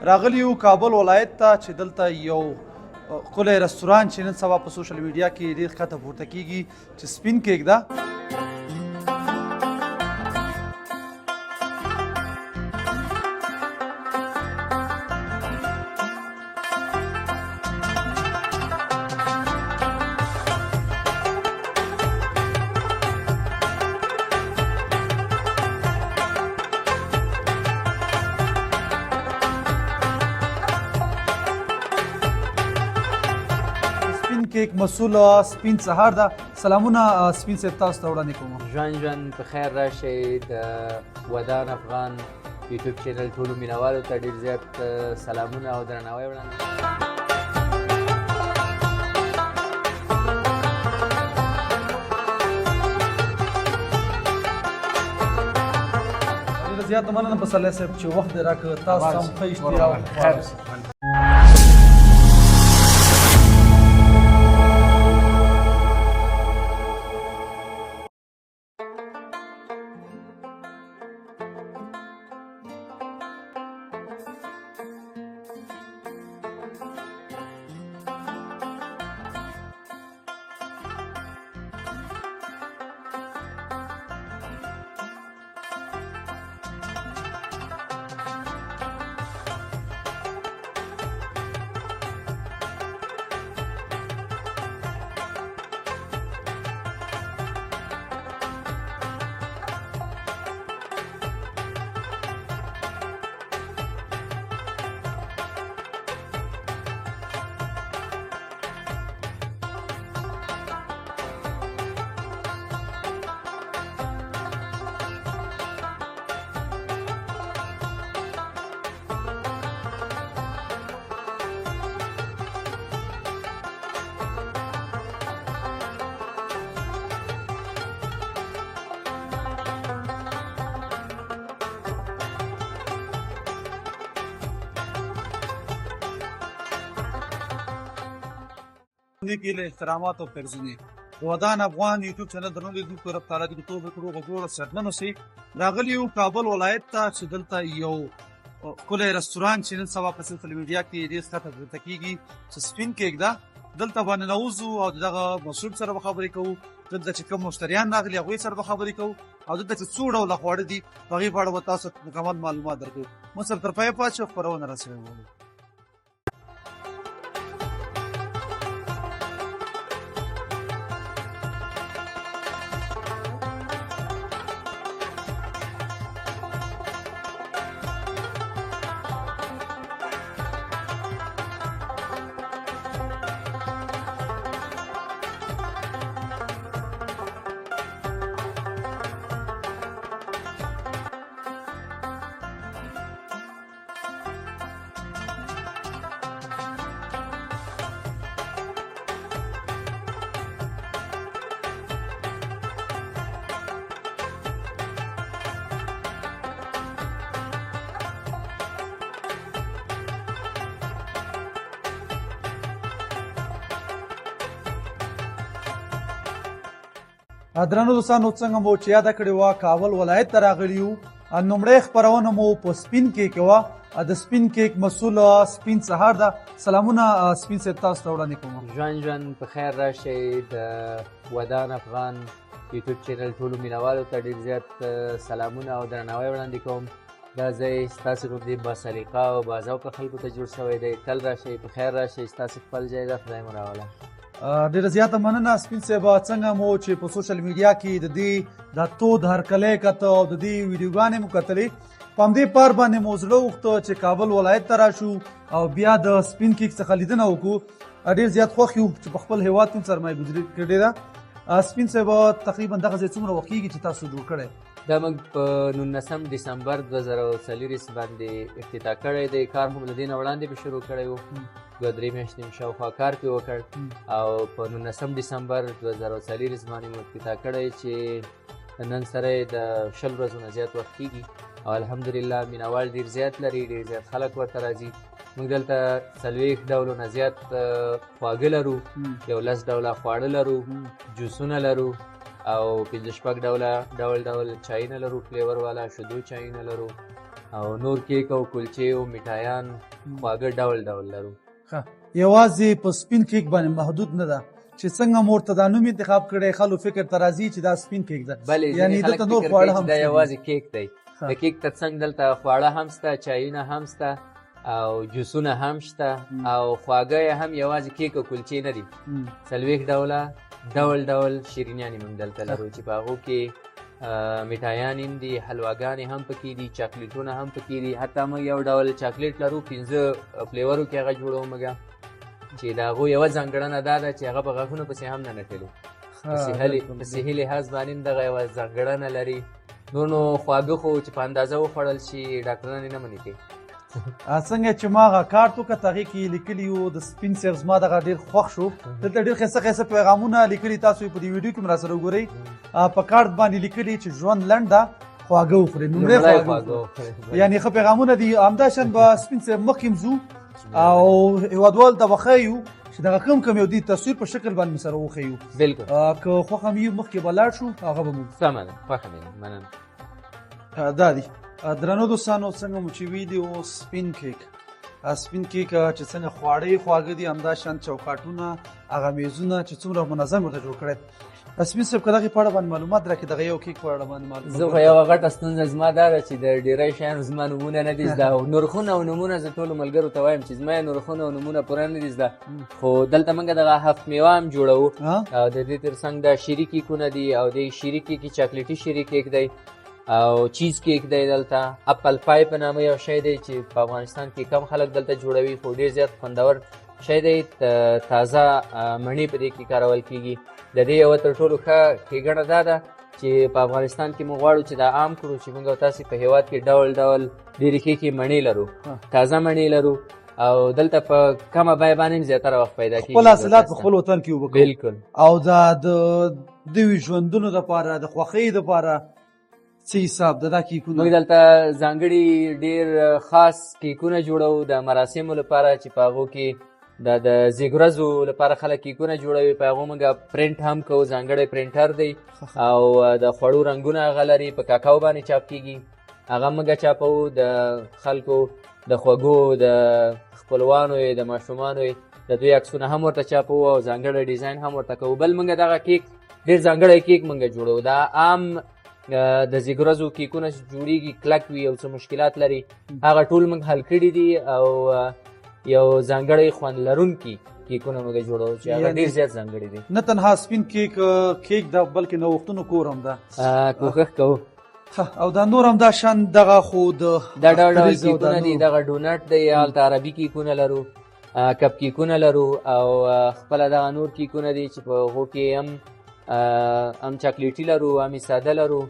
راغلی یو کابل ولایت ته چې دلته یو ښکلی رستورانت چې نن سبا په سوشل میډیا کې ډېر ښکته پورته کیږي چې سپین کیک ده. کیک مسول سپین سهار ده. سلامونه سپین صاحب، تاسو ته وړاندې کوم. ژوند په خیر راشئ. د ودان افغان یوټیوب چینل ټولو مینوالو ته ډېر زیات سلامونه او درناوی وړاندې. ډېره زیاته مننه پسرلی صاحب چې وخت دې راکړ. تاسو هم ښه اشتیا के लिए एहतरामात और पेरजुनी ودان افغان یوټیوب چینل درنو لیدونکو رفتاره دي ټول کړو غوړو سرننو سي راغلی یو کابل ولایت ته چې دلته یو ښکلی رستورانت چې نن سبا په سوشل میډیا کې ډېر ښکته پورته کیږي چې سپین کیک ده. دلته باندې نوځو او دغه مسعود سره به خبرې کوو. دلته چې کوم مشتریان راغلي هغوی سره به خبرې کوو او دلته چې څو ډوله خواړه دي په هغې په اړه به تاسو مکمل معلومات درکوو. موږ سره تر پایه پاتې شئ، خپرونه راسره وګورئ. درنو دوستانو، څنګه مو چې یاده کړې وه کابل ولایت ته راغلي یو. لومړۍ خپرونه مو په سپین کیک وه. د سپین کیک مسول سپین سهار ده. سلامونه سپین صاحب، تاسو ته وړاندې کوم. ژوند په خیر راشئ. د ودان افغان یوټیوب چینل ټولو مینوالو ته ډېر زیات سلامونه او درناوی وړاندې کوم. دا ځای ستاسې غوندې باسلیقه او باذوقه خلکو ته جوړ شوی دی. تل راشئ، په خیر راشئ. ستاسې خپل ځای ده، خدای مو راوله. ډېره زیاته مننه سپین صاحب. څنګه مو چې په سوشل میډیا کې د دې د تود هرکلی کته او د دې ویډیوګانې مو کتلې، په همدې پار باندې مو زړه غوښته چې کابل ولایت ته راشو او بیا د سپین کیک څخه لیدنه وکړو. ډېر زیات خوښ یو چې په خپل هېواد کې سرمایه ګذاري کړې ده. سپین صاحب، تقریبا دغه ځای څومره وخت کېږي چې تاسو جوړ کړی؟ دا موږ په 19 ډسمبر 2024 باندې افتتاح کړی دی. کار هم له دې نه وړاندې به شروع کړی و. 2-3 میاشتې شاوخوا کار پرې وکړ او په 19 ډسمبر 2024 باندې مو افتتاح کړی چې نن سره د 20 ورځو نه زیات وخت کېږي او الحمدلله مینوال ډېر زیات لري، ډېر زیات خلک ورته راځي. موږ دلته 40 ډولو نه زیات خواږه لرو، 11 ډوله خواړه لرو، جوسونه لرو او 5-6 ډول چایونه لرو، فلیور والا شیدو چایونه لرو او نور کیک او کلچې او میټایان خواږه ډول ډول لرو. یوازې په سپین کیک باندې محدود نه ده چې څنګه مور ته دا نوم انتخاب کړی خلکو فکر ته راځي چې دا سپین کیک ده. یعنی دلته نور خواړه هم دا یوازې کیک دی. د کیک تر څنګ دلته خواړه هم شته، چایونه هم شته او جوسونه هم شته او خواږه هم یوازې کیک او کلچې نه دي، 40 ډوله ډول ډول شیرینیانې موږ دلته لرو چې په هغو کې میټایان هم دي، حلواګانې هم پکې دي، چاکلیټونه هم پکې دي. حتی موږ یو ډول چاکلیټ لرو 15 فلیورو کې هغه جوړوو موږ، چې د هغو یوه ځانګړنه دا ده چې هغه په غاښونو پسې هم نه نښلو. په صحي لحاظ باندې هم دغه یوه ځانګړنه لري. نور نو خواږه خو چې په اندازه وخوړل شي ډاکټران یې نه منې کوي. څنګه چې ما هغه کارت وکړ هغې کې لیکلي وو د سپین صاحب زما دغه ډېر خوښ شو. دلته ډېر ښایسته ښایسته پیغامونه لیکلي، تاسو یې په دې ویډیو کې هم راسره وګورئ. په کارت باندې لیکلي چې ژوند لنډ ده، خواږه وخورئ، لومړی خواږه. یعنې ښه پیغامونه دي. همداشان به سپین صاحب مخکې ځو او هېوادوالو ته به ښیو چې دغه کم یو دي تصویر په شکل باندې سره وښیو. بلکل که خوښه مې مخکې به لاړ شو هغه به مو سمه ده، خوښه مې مننه. دا دي درنو دوستانو، څنګه مو چې ویډیو سپین کیک چې څنګه خواړه یې خواږه دي، همداشان چوکاټونه، هغه میزونه چې څومره منظم ورته جوړ کړی. سپین صاحب که دغې په اړه باندې معلومات راکړي، دغه یو کیک په اړه باندې معلومات. زه خو یوه غټه ستونزه زما دا ده چې د ډېری شیانو زما نومونه نه دي زده، او نرخونه او نومونه زه ټولو ملګرو ته وایم چې زما یې نرخونه او نومونه پوره نه دي زده. خو دلته موږ دغه هفت میوه هم جوړوو او د دې تر څنګ د شیري کیکونه دي او د شیري کیک چاکلیټي شیري کیک دی او چیز کیک دی. دلته اپل پای په نامه یو شی دی چې په افغانستان کې کم خلک دلته جوړوي، خو ډېر زیات خوندور شی دی. تازه مڼې په دې کې کارول کېږي. د دې یوه تر ټولو ښه ښېګڼه دا ده چې په افغانستان کې موږ غواړو چې دا عام کړو چې موږ او تاسې په هېواد کې ډول ډول ډېرې ښې ښې مڼې لرو، تازه مڼې لرو او دلته په کمه بیه باندې هم زیاتره وخت پیدا کېږي. خپل حاصلات په خپل وطن کې وکړو. بلکل. او دا د دوی ژوندونو دپاره، د خوښۍ دپاره څه حساب ده دا کیکونه؟ موږ دلته ځانګړي ډېر خاص کیکونه جوړوو د مراسمو لپاره چې په هغو کې د زیږ لپاره خلک کیکونه جوړوي. په هغو موږ پرنټ هم کوو، ځانګړی پرنټر دی او د خوړو رنګونه هغه لري، په کاکاو باندې چاپ کېږي. هغه موږ چاپوو، د خلکو د خوږو، د خپلوانو یې، د ماشومانو یې د دوی عکسونه هم ورته چاپوو او ځانګړی ډیزاین هم ورته کوو. بل موږ دغه کیک ډېر ځانګړی کیک موږ جوړوو. دا عام د زیږ کیکونه چې جوړېږي کلک وي او څه مشکلات لري، هغه ټول موږ حل کړي دي او یو ځانګړی خوند لرونکي کیکونه موږ جوړوو چې هغه ډېر زیات ځانګړي دي. نه تنها سپین کیک ده بلکې نوښتونو کور هم ده. کوښښ کوو. او دا نور هم دا شان دغه خو دا ډول ډول کیکونه دي. دغه ډونټ دی، هلته عربي کیکونه لرو، کپ کیکونه لرو او خپله دغه نور کیکونه دي چې په هغو کې هم چاکلیټي لرو، هم ساده لرو،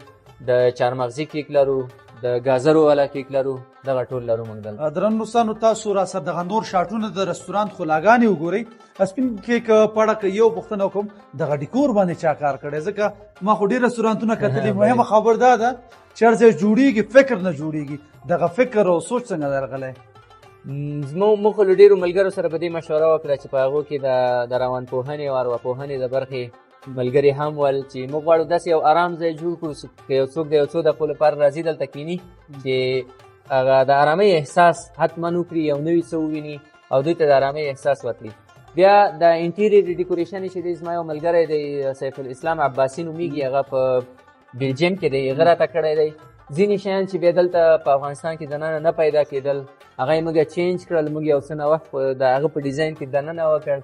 د چارمغزي کیک لرو، د ګازرو والا کیک لرو، دغه ټول لرو موږ دلته. درنو دوستانو، تاسو راسره دغه نور شاټونه د رستورانت خلاګانې وګورئ. سپین کیک په اړه که یو پوښتنه وکړم، دغه ډیکور باندې چا کار کړی؟ ځکه ما خو ډېر رستورانتونه کتلي. مهمه خبر دا ده چې هر ځای جوړېږي فکر نه جوړېږي. دغه فکر او سوچ څنګه درغلی؟ موږ خو له ډېرو ملګرو سره په دې مشوره وکړه چې په هغو کې د روانپوهنې او ارواپوهنې د برخې ملګري هم ول چې موږ غواړو داسې یو ارام ځای جوړ کړو که یو څوک د یو څو دقیقو لپاره راځي دلته کښېني چې هغه د ارامۍ احساس حتما وکړي، یو نوي څه وویني او دوی ته د ارامۍ احساس ورکړي. بیا د انټیریر ډیکوریشن چې دی، زما یو ملګری دی سیف الاسلام عباسي نومیږي، هغه په بلجیم کې دی، هغه راته کړی دی. ځینې شیان چې بیا دلته په افغانستان کې دننه نه پیدا کېدل، هغه یې موږ چینج کړل. موږ یو څه نوښت د هغه په ډیزاین کې دننه وکړ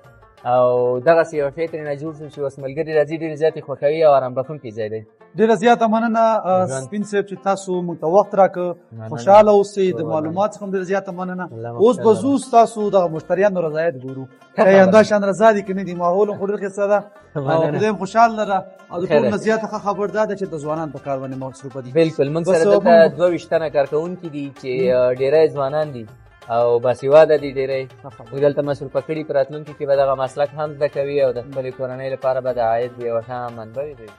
او دغسې یو شی ترېنه جوړ شو چې اوس ملګري راځي، ډېر زیات یې خوښوي او ارام بخښونکی ځای دی. ډېره زیاته مننه سپین صاحب چې تاسو موږ ته وخت راکړه. خوشحاله اوسئ. د معلومات څخه هم ډېره زیاته مننه. اوس به ځو ستاسو دغه مشتریانو رضایت ګورو، همداشان رضا دي که نه دي. ماحول هم خو ډېر ښایسته ده او خدای هم خوشحال لره. او د ټول نه زیاته ښه خبر دا ده چې د ځوانان په کار باندې مصروفه دي. بلکل. موږ سره دلته 22 تنه کارکوونکي دي چې ډېری ځوانان دي او باسواده دي ډېری. موږ دلته مصروفه کړي، په راتلونکي کې به دغه مسلک هم زده کوي او د خپلې کورنۍ لپاره به د عاید یوه ښه منبع وي.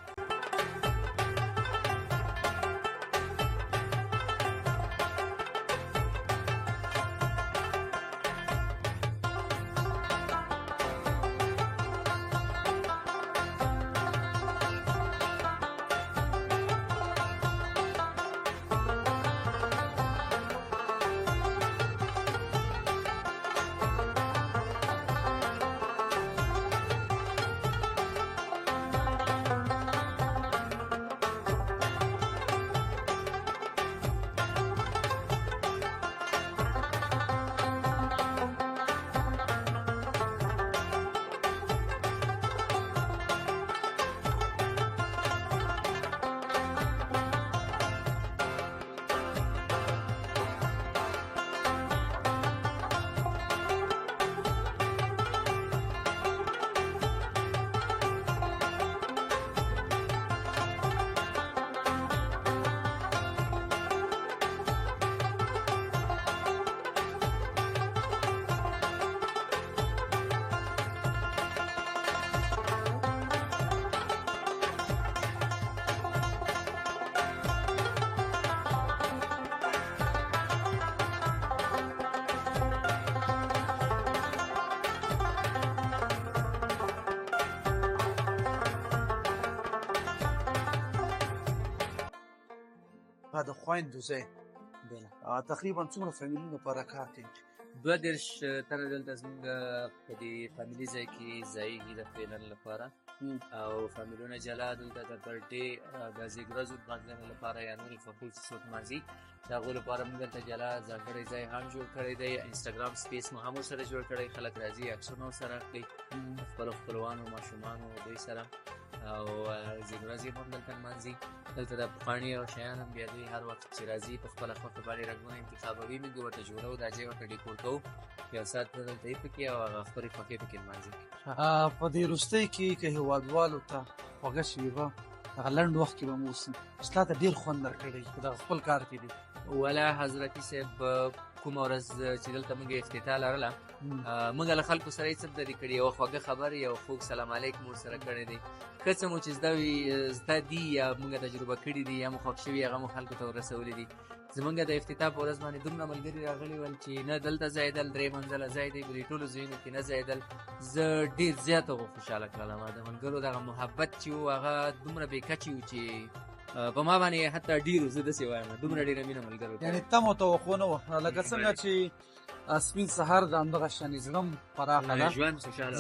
د خویندو ځای تقریبا څومره فامیلونه په رکار کې 22 تنه دلته زموږ په دې فامیلي ځای کې ځایږي د فعلن لپاره او فامیلونه جلا دلته د برډې د زیږرازو لمانځنې لپاره یا نورې خصوصي لمانځي د هغو لپاره موږ دلته جلا ځانګړی ځای هم جوړ کړی دی انسټاګرام سپیس مو هم ورسره جوړ کړی خلک راځي عکسونه ورسره اخلي خپلو خپلوانو ماشومانو دوی سره او زیږرازي هم دلته لمانځي دلته د پخواني او شیان هم بیا دوی هر وخت چې راځي په خپله خوښه باندې رنګونه انتخابوي موږ ورته جوړو دا ځای ورته ډیکور کوو یو ساعت دلته یې پکې او هغه خپلې خوښې پکې لمانځي په دې وروستۍ کې که هېوادوالو ته خوږه شوې به هغه لنډ وخت کې به مو اوسم ستا ته ډېر خوند درکړی په دغه خپل کار کې دی ولا حضرتي صاحب کومه ورځ چې دلته موږ افتتاح لرله موږ له خلکو سره یې څه لرې کړي یوه خوږه خبرې یو خوږ سلام علیکم ورسره کړی دی که څه مو چې زده دي یا موږ تجربه کړي دي یا مو خوښ شوي هغه مو خلکو ته ورسولي دي زمونږ د افتتاح په ورځ باندې دومره ملګري راغلي ول چې نه دلته ځایېدل 3 منزله ځای دی په دې ټولو ځایونو کې نه ځایېدل زه ډېر زیات هغو خوشحاله کړلم د ملګرو دغه محبت چې و هغه دومره بې کچې و چې په ما باندې حتی ډېرو زه داسې وایم دومره ډېره مینه ملګرو یعنې تم او توقع نه وه لکه څنګه چې سپین سهار د همدغه شانې زړه پراخه ده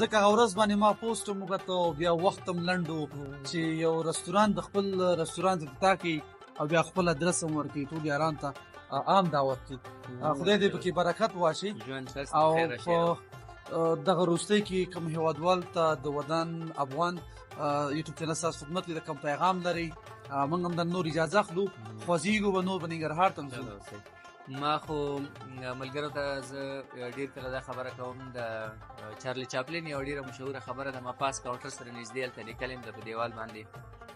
ځکه هغه ورځ باندې ما پوسټ هم وکړه او بیا وخت هم لنډ و چې یو رستورانت د خپل رستورانت افتتاح کړي او بیا خپل ادرس هم ورکړي ټول یارانو ته عام دعوت کړي خدای دې پکې برکت واچي او په دغه وروستۍ کې کوم هېوادوال ته د ودان افغان یوټیوب چینل ستاسو خدمت کې د کوم پیغام لرئ موږ هم د نور اجازه اخلو خوځېږو به نور به ننګرهار ته ځو ما خو ملګرو ته زه ډېر کله دا خبره کوم د چارلي چاپلین یو ډېره مشهوره خبره د ما پاس کاونټر سره نږدې هلته لیکلې ده په دیوال باندې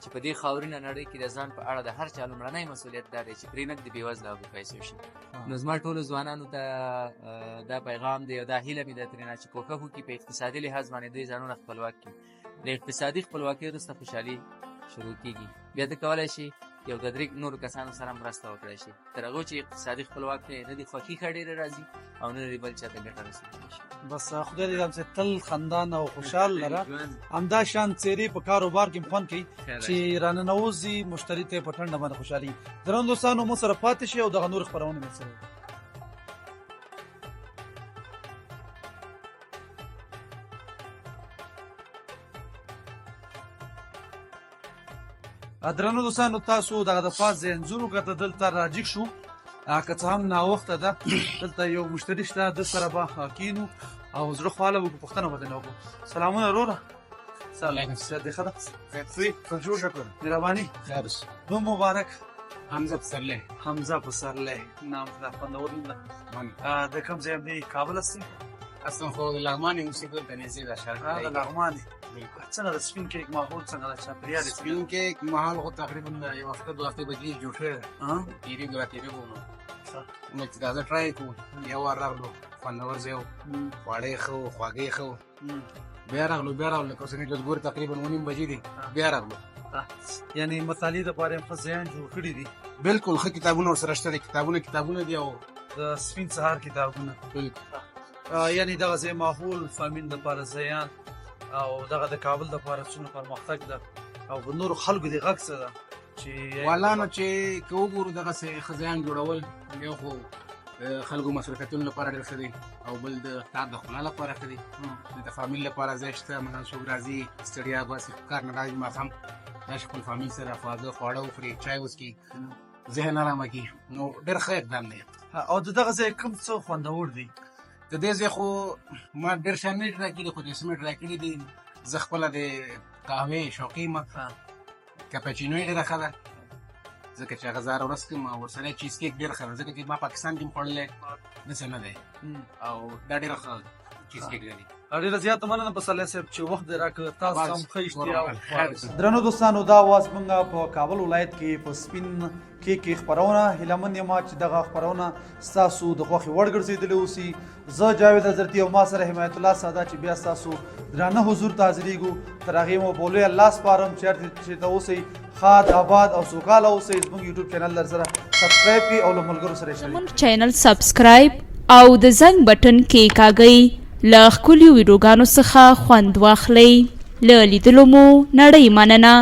چې په دې خاورینه نړۍ کې د ځان په اړه د هر چا لومړنی مسؤلیت دا دی چې پرېنږد د بېوزله او بېپیسو شي نو زما ټولو ځوانانو ته دا پیغام دی او دا هیله مې ده ترېنه چې کوښښ وکړي په اقتصادي لحاظ باندې دوی ځانونه خپلواک کړي د اقتصادي خپلواکۍ وروسته خوشحالي شروع کېږي بیا ته کولی شي یو د 3 نورو کسانو سره مرسته وکړی شي تر هغو چې اقتصادي خپلواک دی نه دې خوښي ښه ډېره راځي او نه دې بل چا ته ګټه رسېدلی شي بس خدای دې همسې تل خندان او خوشحال لره همدا شان څېرې په کاروبار کې خوند کوي چې راننوځي مشتري ته یې په ټنډه باندې خوشحالي درنو دوستانو مو سره پاتې شي او دغه نور خپرونې مو سره درنو دوستانو تاسو دغه د پاس ځای انځور وکړه دلته راجګ شو که څه هم ناوخته ده دلته یو مشتري شته د سره به کینو او زړه خواله وکړو پوښتنه به ترې وکړو سلامونه وروره سلام صحت دې ښه ده ښه شکر مهرباني نوم مبارک حمزه پسرلی حمزه پسرلی نام دا خوندور نوم ده د کوم ځای دی کابل هستې اصلا خو د لغمان یم اوسېدل د نږدې د شهر د لغمان څنګه د سپین کیک ماحول څنګه د چاپېریال سپین کیک ماحول خو تقریبا یو هفته 2 هفتې بجې جوړ شوی ده تېرېږو راتېرېږو نو چې دا زه ټرای کړو یو وار راغلو خوندور ځای و خواړه یې ښه و خواږه یې ښه و بیا راغلو لکه اوسني جزګورې تقریبا 9:30 بجې دي بیا راغلو یعنې مطالعې دپاره یې ښه ځایان جوړ کړي دي بلکل ښه کتابونه ورسره شته دي کتابونه دي او د سپین سهار کتابونه یعنې دغه ځای ماحول فامیل دپاره ځایان او دغه د کابل دپاره څومره پرمختګ ده او په نورو خلکو دې غږ څه ده چې والا نو چې که وګورو دغسې ښه ځایان جوړول یو خو خلکو مصروفیتونو لپاره ډېر ښه دی او بل د کار د ښکلا لپاره ښه دی د فامیل لپاره ځای شته مثلا څوک راځي ستړیا باسي کار نه راځي ماښام راشي خپل فامیل سره خواږه خواړه وخوري چای وڅښي ذهن ارامه کړي نو ډېر ښه اقدام دی او د دغه ځای کوم څه خوندور دی د دې ځای خو ما ډېر شیان نه ټرای کړي خو جسمې ټرای کړي دي زه خپله د قهوې شوقي یم کپچینو یې ډېره ښه ده ځکه چې هغه زه هره ورځ کوم او ورسره چیز کیک ډېر ښه ده ځکه چې ما پاکستان کې هم خوړلی داسې نه دی او دا ډېره ښه چیز کیک لري ډېره زیاته مننه پسرلی صاحب چې وخت دې راکړه تاسو هم ښه اشتیا درنو دوستانو دا اواز موږ په کابل ولایت کې په سپین کې خپرونه هیله مند یم چې دغه خپرونه ستاسو د خوښې وړ ګرځېدلې اوسي زه جاوید حضرتي او ما سره حمایت الله ساده چې بیا ستاسو درانه حضور ته حاضرېږو تر هغې مو بولوی الله سپارم چېرته اوسئ ښاد آباد او سوکاله اوسئ زموږ یوټیوب چینل در سره سبسکرایب کړئ او له ملګرو سره یې زموږ چینل سبسکرایب او د زنګ بټن کېکاږئ له ښکلیو ویډیوګانو څخه خوند واخلئ له لیدلو مو نړۍ مننه